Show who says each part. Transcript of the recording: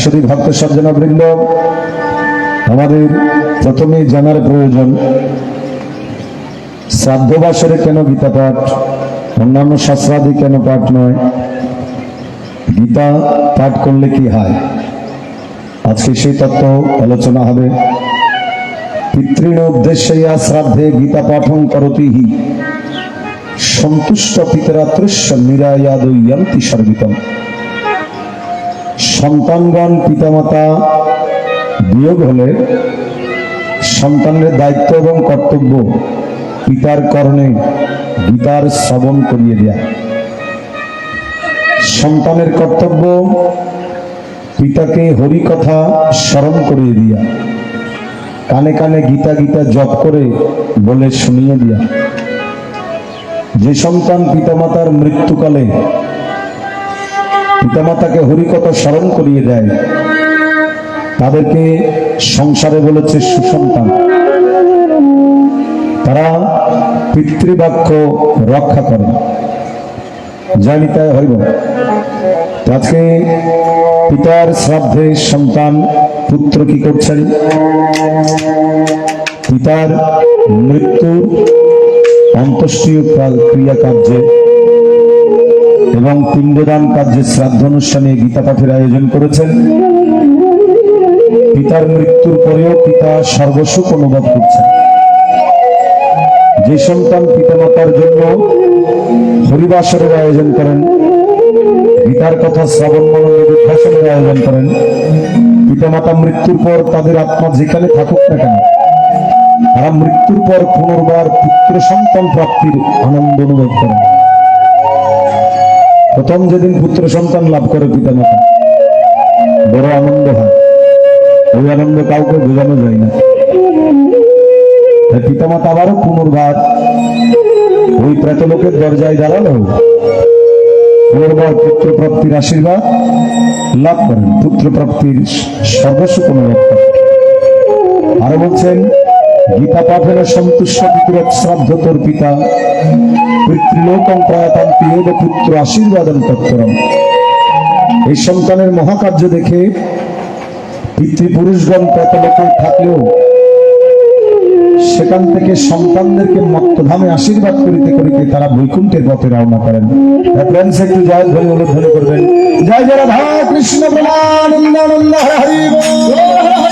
Speaker 1: সুধী ভক্ত সজ্জনবৃন্দ, আমাদের প্রথমেই জানার প্রয়োজন শ্রাদ্ধ বাসরে কেন গীতা পাঠ, অন্যান্য শাস্ত্রাদি কেন পাঠ নয়, গীতা পাঠ করলে কি হয়। আজকে সেই তত্ত্ব আলোচনা হবে। পিতৃণ উদ্দেশ্যে শ্রাদ্ধে গীতা পাঠং করতিহি সন্তুষ্ট পিতরাতৃস্য নিরায়াদয়ন্তি সর্বিতম। সন্তানগণ পিতামাতা বিয়োগ হলে সন্তানের দায়িত্ব এবং কর্তব্য পিতার কর্ণে গীতার শ্রবণ করিয়ে দেয়া। সন্তানের কর্তব্য পিতাকে হরি কথা স্মরণ করিয়ে দিয়া, কানে কানে গীতা গীতা জপ করে বলে শুনিয়ে দিয়া। যে সন্তান পিতামাতার মৃত্যুকালে পিতামাতাকে হরিকথা স্মরণ করিয়ে দেয় তাদেরকে সংসারে বলেছে সুসন্তান। তারা পিতৃবাক্য রক্ষা করে। জানি তাই হইব। আজকে পিতার শ্রাদ্ধে সন্তান পুত্র কি করছেন? পিতার মৃত্যুর অন্ত্যেষ্টিক্রিয়া ক্রিয়া কার্যে এবং পিণ্ডদান কার্যে শ্রাদ্ধ অনুষ্ঠানে গীতা পাঠের আয়োজন করেছেন। পিতার মৃত্যুর পরেও পিতা সর্বসুখ অনুভব করছেন। যে সন্তান পিতামাতার জন্য হরিবাসরের আয়োজন করেন, গীতার কথা শ্রবণ মননের উদ্ভাসনের আয়োজন করেন, পিতামাতা মৃত্যুর পর তাদের আত্মা যেখানে থাকুক না কেন তারা মৃত্যুর পর পুনর্বার পুত্র সন্তান প্রাপ্তির আনন্দ অনুভব করেন। প্রথম যেদিন পুত্র সন্তান লাভ করে পিতামাতা বড় আনন্দ হয়। ওই আনন্দ কাউকে বোঝানো যায় না। পিতামাতা আবারও পুনর্বার ওই প্রেতলোকের দরজায় দাঁড়ালো পুনর্বার পুত্র প্রাপ্তির আশীর্বাদ লাভ করেন, পুত্র প্রাপ্তির সর্বসুখ অনুভব করেন। আরো বলছেন গীতা পাঠের সন্তুষ্ট পিতৃ শ্রাদ্ধ তোর পিতা পিতৃলোকং প্রয়াতান্তি এব পুত্র আশীর্বাদন তৎপরম। এই সন্তানের মহাকার্য দেখে পিতৃপুরুষগণ প্রেতলোকে থাকলেও সেখান থেকে সন্তানদেরকে মত্তধামে আশীর্বাদ করিতে করিতে তারা বৈকুণ্ঠের পথে রওনা করেন। একটু জয় ধ্বনি অনুধ্বনি করবেন। জয় জয় রাধা কৃষ্ণ প্রেমানন্দ হরি বল।